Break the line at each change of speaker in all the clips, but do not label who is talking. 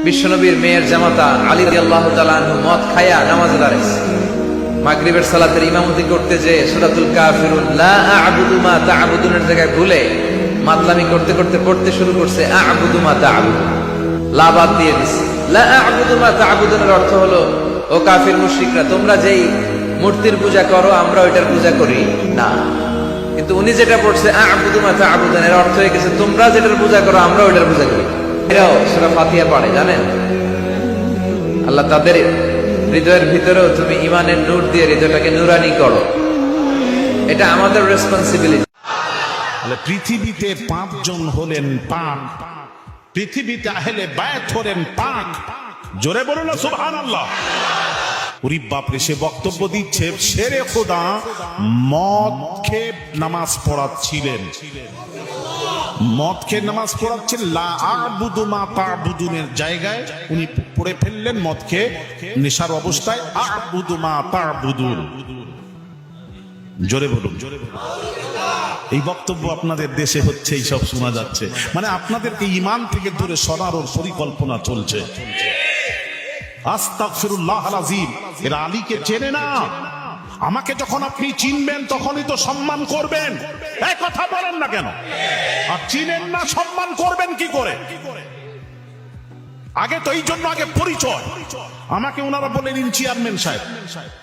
বিশ্বনবীর মেয়ের জামাতা আলী রাদিয়াল্লাহু তাআলা আনহু মদ খায়া নামাজে দাঁড়াইছে। মাগরিবের সালাতের ইমামতি করতে যে সূরাতুল কাফিরুন লা আ'বুদু মা তা'বুদুনের জায়গায় ভুলে মাতলামি করতে করতে পড়তে শুরু করছে আ'বুদু মা তা'বুদু, লা বাদ দিয়ে দিছে। লা আ'বুদু মা তা'বুদুনের অর্থ হলো, ও কাফির মুশরিকরা, তোমরা যেই মূর্তির পূজা করো আমরা ওইটার পূজা করি না। কিন্তু উনি যেটা পড়ছে আ'বুদু মা তা'বুদুন, এর অর্থ হয়ে গেছে তোমরা যেটার পূজা করো আমরা ওইটার পূজা করি। এরাও সূরা ফাতিহা পড়ে, জানেন? আল্লাহ তাদের হৃদয়ের ভিতরেও তুমি ঈমানের নূর দিয়ে হৃদয়টাকে নূরানি করো, এটা আমাদের রেসপন্সিবিলিটি।
পৃথিবীতে 5 জন হলেন পাক, পৃথিবীতে আহলে বায়াত হলেন পাক। জোরে বলুন না সুবহানাল্লাহ। ওরে বাপরে, সে বক্তব্য দিচ্ছে শেরে খোদা মদ খেয়ে নামাজ পড়াচ্ছিলেন, মদ খেয়ে নামাজ পড়াচ্ছেন। লা আ'বুদু মা তা'বুদুনের জায়গায় উনি পড়ে ফেললেন মদ খেয়ে নেশার অবস্থায় আ'বুদু মা তা'বুদুন। জোরে বলুন। এই বক্তব্য আপনাদের দেশে হচ্ছে, এই সব শোনা যাচ্ছে, মানে আপনাদেরকে ঈমান থেকে দূরে সরানোর পরিকল্পনা চলছে। আস্তাগফিরুল্লাহ আযীম। এরা আলীকে চেনে না। আমাকে যখন আপনি চিনবেন তখনই তো সম্মান করবেন, এই কথা বলেন না কেন? আর চিনেন না, সম্মান করবেন কি করে? আগে তো এই জন্য আগে পরিচয়। আমাকে ওনারা বলে নিন চেয়ারম্যান সাহেব,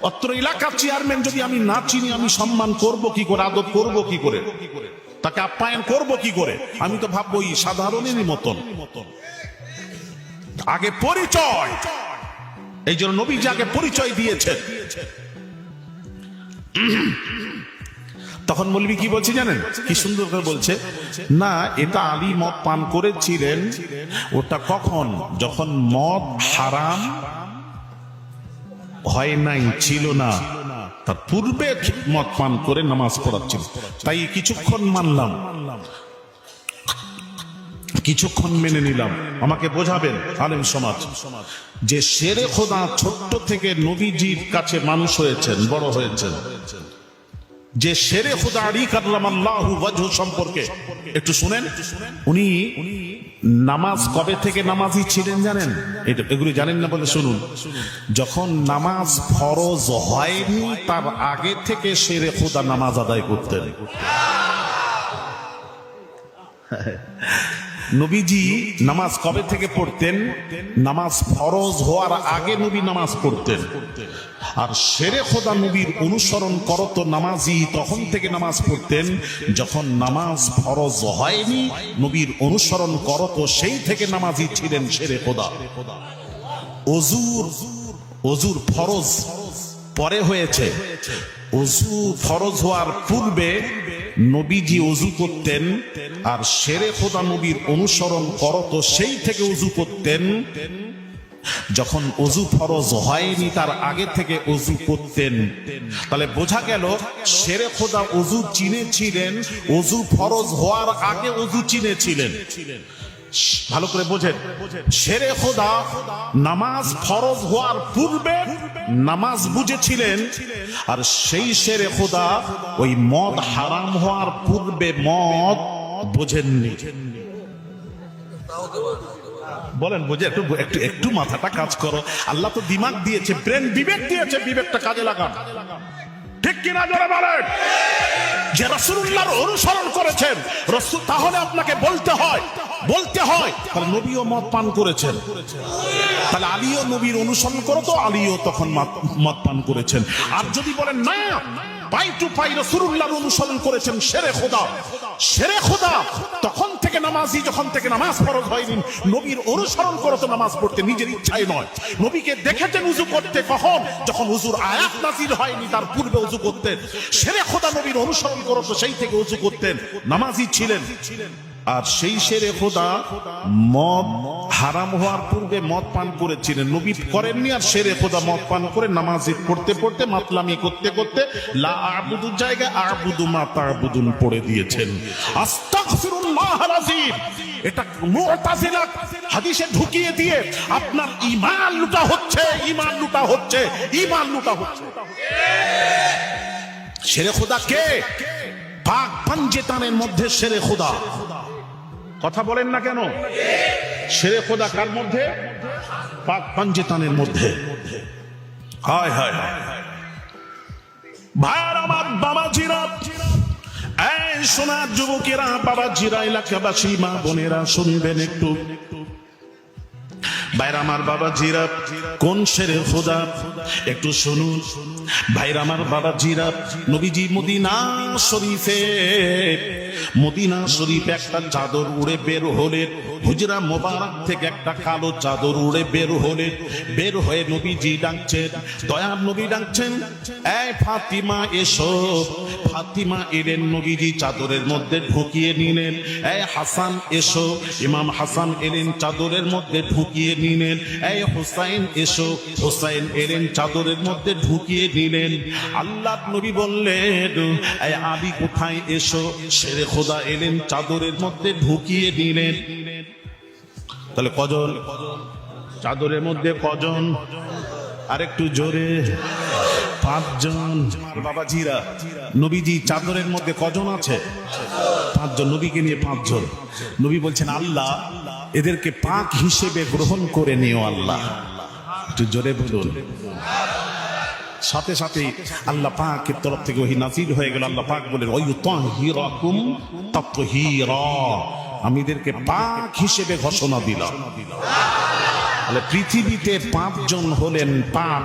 অত্র এলাকার চেয়ারম্যান যদি আমি না চিনি আমি সম্মান করব কি করে, আদর করব কি করে, তাকে আপ্যায়ন করব কি করে? আমি তো ভাববো এই সাধারণেরই মতন। আগে পরিচয়। এই জন্য নবীজি আগে পরিচয় দিয়েছেন। তখন মৌলবী কি বলছে জানেন? কি সুন্দর করে বলছে, না এটা আলী মদ পান করেছিলেন, ওটা কখন? যখন মদ হারাম হয় নাই, ছিল না, তার পূর্বে মদ পান করে নামাজ পড়াচ্ছিল। তাই কিছুক্ষণ মানলাম, কিছুক্ষণ মেনে নিলাম। আমাকে বোঝাবেন আলেম সমাজ যে শেরে খোদা ছোট্ট থেকে নবীজির কাছে মানুষ হয়েছেন, বড় হয়েছেন। যে শেরে খোদা আলী কাররামাল্লাহু ওয়াজহু সম্পর্কে একটু শুনেন। উনি নামাজ কবে থেকে নামাজি ছিলেন জানেন? এগুলি জানেন না বলে শুনুন। যখন নামাজ ফরজ হয়নি তার আগে থেকে শেরে খোদা নামাজ আদায় করতেন। নবীজি নামাজ কবে থেকে পড়তেন? নামাজ ফরজ হওয়ার আগে নবী নামাজ পড়তেন। আর শেরে খোদা নবীর অনুসরণ করত নামাজি তখন থেকে নামাজ পড়তেন যখন নামাজ ফরজ হয়নি, নবীর অনুসরণ করত সেই থেকে নামাজি ছিলেন শেরে খোদা। অজুর ফরজ পরে হয়েছে, অজু ফরজ হওয়ার পূর্বে নবীজি অজু করতেন, আর শেরে খোদা নবীর অনুসরণ করত সেই থেকে অজু করতেন। যখন অজু ফরজ হয়নি তার আগে থেকে অজু করতেন। তাহলে বোঝা গেল শেরে খোদা অজু চিনেছিলেন, অজু ফরজ হওয়ার আগে অজু চিনেছিলেন। ভালো করে বোঝেন, শেরে খোদা নামাজ ফরজ হওয়ার পূর্বে নামাজ বুঝেছিলেন, আর সেই শেরে খোদা ওই মদ হারাম হওয়ার পূর্বে মদ বোঝেননি। বলেন বোঝে? একটু একটু একটু মাথাটা কাজ করো। আল্লাহ তো দিমাগ দিয়েছে, ব্রেন, বিবেক দিয়েছে, বিবেকটা কাজে লাগান। ঠিক কিনা জোরে বলেন? যে রাসূলুল্লাহর অনুসরণ করেছেন রাসূল, তাহলে আপনাকে বলতে হয় তাহলে নবীও মদ পান করেছেন, তাহলে আলীও নবীর অনুসরণ করো, তো আলীও তখন মদ পান করেছেন। আর যদি বলেন না, পাই টু পাই রাসূলুল্লাহর অনুসরণ করেছেন শেরে খোদা তখন থেকে নামাজি, যখন থেকে নামাজ ফরজ হয়নি নবীর অনুসরণ করো তো নামাজ পড়তে নিজের ইচ্ছায় নয়। নবীকে দেখেছেন উযু করতে, কখন? যখন উযুর আয়াত নাযিল হয়নি তার পূর্বে উযু করতেন। শেরে খোদা নবীর অনুসরণ করো তো সেই থেকে উযু করতেন, নামাজি ছিলেন। আর সেই শেরে খোদা মদ হারাম হওয়ার পূর্বে মদ পান করেছিলেন, নবী করেননি। আর শেরে খোদা মদ পান করে নামাজ পড়তে পড়তে মাতলামি করতে করতে লা আ'বুদুর জায়গায় আ'বুদু মা তা'বুদুন পড়ে দিয়েছেন। আস্তাগফিরুল্লাহল আযীম। এটা মুতাজিলা হাদিসে ঢুকিয়ে দিয়ে আপনার ঈমান লুটা হচ্ছে। শেরে খোদা কে? পাক পাঞ্জেতানের মধ্যে শেরে খোদা। কথা বলেন না কেন? শেরে খোদা কার মধ্যে? পাক পাঞ্জেতানের মধ্যে। হায় হায় হায় ভাইয়ার আমার বাবাজিরা, এই সোনার যুবকেরা, বাবাজিরা, এলাকাবাসী, মা বোনেরা শুনবেন একটু। ভাইরা আমার বাবাজিরা, কোন শেরে খোদা একটু শুনুন। ভাইরা আমার বাবাজিরা, নবীজি মদিনা শরীফে, মদিনা শরীফে একটা চাদর উড়ে বের হলেন। হুজরা মোবারক থেকে একটা কালো চাদর উড়ে বের হলেন। বের হয়ে নবীজি ডাকছেন, দয়ার নবী ডাকছেন, এই ফাতিমা এসো। ফাতিমা এলেন, নবীজি চাদরের মধ্যে ঢুকিয়ে নিলেন। এই হাসান এসো। ইমাম হাসান এলেন, চাদরের মধ্যে ঢুকিয়ে নিলেন। এই হুসাইন এসো। হুসাইন এলেন, চাদরের মধ্যে ঢুকিয়ে নিলেন। আল্লাহ নবী বললেন, এই আলী কোথায়? এসো। শেরে খোদা এলেন, চাদরের মধ্যে ঢুকিয়ে নিলেন। তাহলে কজন? চাদরের মধ্যে কজন? আরেকটু জোরে। 5 জন। বাবাজিরা, নবীজি চাদরের মধ্যে কজন আছে? 5 জন। নবীকে নিয়ে 5 জন। নবী বলছেন, আল্লাহ এদেরকে পাক হিসেবে গ্রহণ করে নিও আল্লাহ। একটু জোরে বলুন। সাথে সাথেই আল্লাহ পাকের তরফ থেকে ওহী নাযিল হয়ে গেল। আল্লাহ পাক বলেন, ওয়ায়ুতাহিরাকুম তাতহীরা, আমি এদেরকে পাক হিসেবে ঘোষণা দিলাম। তাহলে পৃথিবীতে 5 জন হলেন পাক,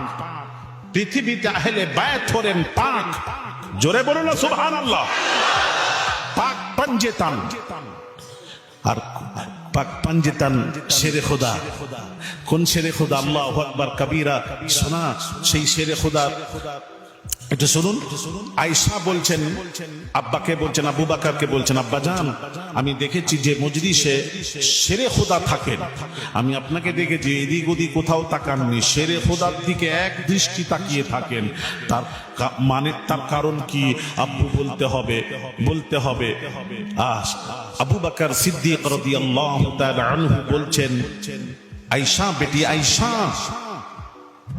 পৃথিবীতে আহলে বায়ত হলেন পাক। জোরে বলুন না সুবহানাল্লাহ। পাক পাঞ্জেতান। আর পাক পাঞ্জেতান শেরে খোদা। কোন শেরে খোদা? আল্লাহু আকবার কাবীরা। শোনা সেই শেরে খোদা একটু শুনুন। আয়েশা বলছেন, আব্বাকে বলছেন, আবু বকরকে বলছেন, আব্বা জান, আমি দেখেছি যে মজলিসে শেরে খোদা থাকেন। আমি আপনাকে দেখেছি এদিক ওদিক কোথাও তাকাননি, শেরে খোদার দিকে এক দৃষ্টি তাকিয়ে থাকেন। তার মানে, তার কারণ কি? আব্বু বলতে হবে। আবু বকর সিদ্দিক রাদিয়াল্লাহু তাআলা আনহু বলছেন, আয়েশা বেটি আয়েশা,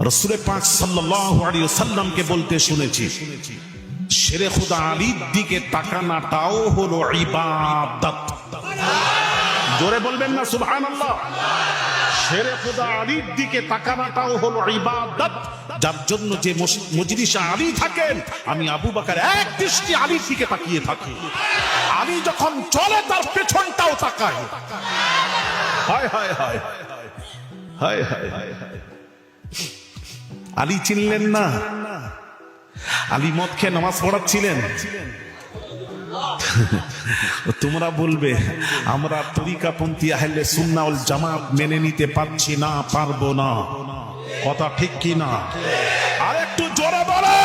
রাসূল পাক সাল্লাল্লাহু আলাইহি ওয়াসাল্লামকে বলতে শুনেছি, শেরে খোদা আলীর দিকে তাকানোটাও হলো ইবাদত। জোরে বলবেন না সুবহানাল্লাহ। শেরে খোদা আলীর দিকে তাকানোটাও হলো ইবাদত। যার জন্য যে মজলিসে আলী থাকেন, আমি আবু বকর এক দৃষ্টি আলীর দিকে তাকিয়ে থাকি। আলী যখন চলে তার পেছনটাও তাকায়। হায় হায় হায় হায় হায় হায়। আলী চিনলেন না? আলী মদ খেয়ে নামাজ পড়াচ্ছিলেন। তোমরা বলবে আমরা তরিকাপন্থী আহলে সুন্নাহ ওয়াল জামাত মেনে নিতে পারছি না, পারবো না। কথা ঠিক কি না? আর একটু জোরে বলো।